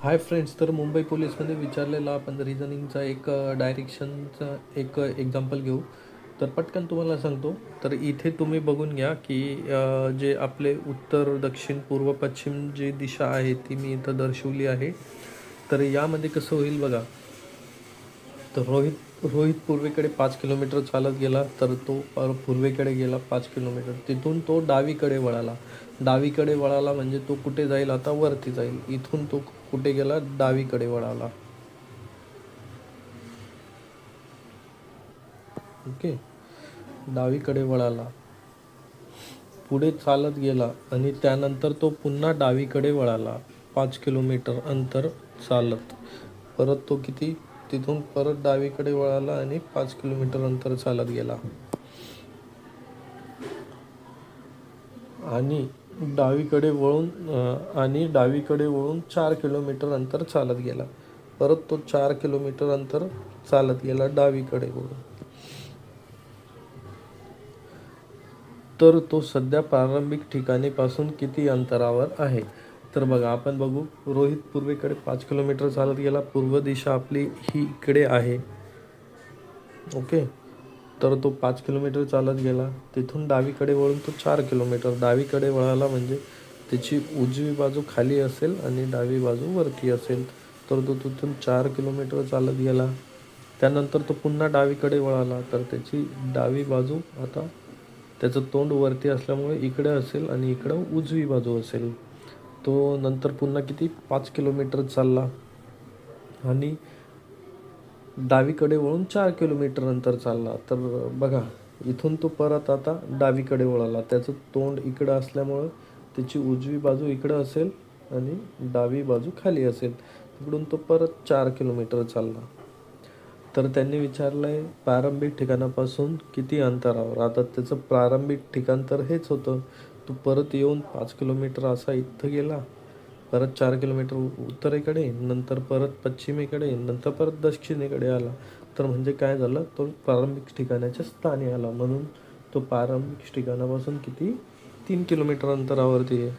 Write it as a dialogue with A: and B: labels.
A: Hi friends, तर मुंबई पोलीसमध्ये विचारलेला आपण रिझनिंगचा एक डायरेक्शनचा एक एक्झाम्पल घेऊ. तर पटकन तुम्हाला सांगतो. तर इथे तुम्ही बघून घ्या की जे आपले उत्तर, दक्षिण, पूर्व, पश्चिम जी दिशा आहे ती मी इथं दर्शवली आहे. तर यामध्ये कसं होईल बघा. तर रोहित रोहित पूर्वेकडे 5 किलोमीटर चालत गेला, तर तो पूर्वेकडे गेला 5 किलोमीटर. तिथून तो डावीकडे वळाला. डावीकडे वळाला म्हणजे तो कुठे जाईल? आता वरती जाईल. इथून तो कुठे गेला? डावीकडे वळाला. ओके. डावीकडे वळाला, पुढे चालत गेला आणि त्यानंतर तो पुन्हा डावीकडे वळाला. 5 किलोमीटर अंतर चालत. परत तो किती? तिथून परत डावीकडे वळाला आणि 5 किलोमीटर अंतर चालत गेला. आणि डावीकडे वळून 4 किलोमीटर अंतर चालत गेला. परत तो 4 किलोमीटर अंतर चालत गेला डावीकडे वळून. तर तो सध्या प्रारंभिक ठिकाणीपासून किती अंतरावर आहे? तर बघा, आपण बघू. रोहित पूर्वेकडे 5 किलोमीटर चालत गेला. पूर्व दिशा आपली ही इकडे आहे. ओके. तर तो 5 किलोमीटर चालत गेला. तिथून डावीकडे वळून तो 4 किलोमीटर डावीकडे वळाला म्हणजे त्याची उजवी बाजू खाली असेल आणि डावी बाजू वरती असेल. तर तो तिथून 4 किलोमीटर चालत गेला. त्यानंतर तो पुन्हा डावीकडे वळाला, तर त्याची डावी बाजू आता त्याचं तोंड वरती असल्यामुळे इकडे असेल आणि इकडं उजवी बाजू असेल. तो नंतर पुन्हा किती? 5 किलोमीटर चालला आणि डावीकडे वळून 4 किलोमीटर अंतर चालला. तर बघा, इथून तो परत आता डावीकडे वळाला. त्याचं तोंड इकडं असल्यामुळं त्याची उजवी बाजू इकडं असेल आणि डावी बाजू खाली असेल. तिकडून तो परत 4 किलोमीटर चालला. तर त्यांनी विचारलं आहे प्रारंभिक ठिकाणापासून किती अंतरावर. आता त्याचं प्रारंभिक ठिकाण तर हेच होतं. तो परत येऊन 5 किलोमीटर असा इथं गेला, परत 4 किलोमीटर उत्तरेकडे, नंतर परत पश्चिमेकडे, नंतर परत दक्षिणेकडे आला. तर म्हणजे काय झालं? तो प्रारंभिक ठिकाणाच्या स्थानी आला. म्हणून तो प्रारंभिक ठिकाणापासून किती? 3 किलोमीटर अंतरावरती आहे.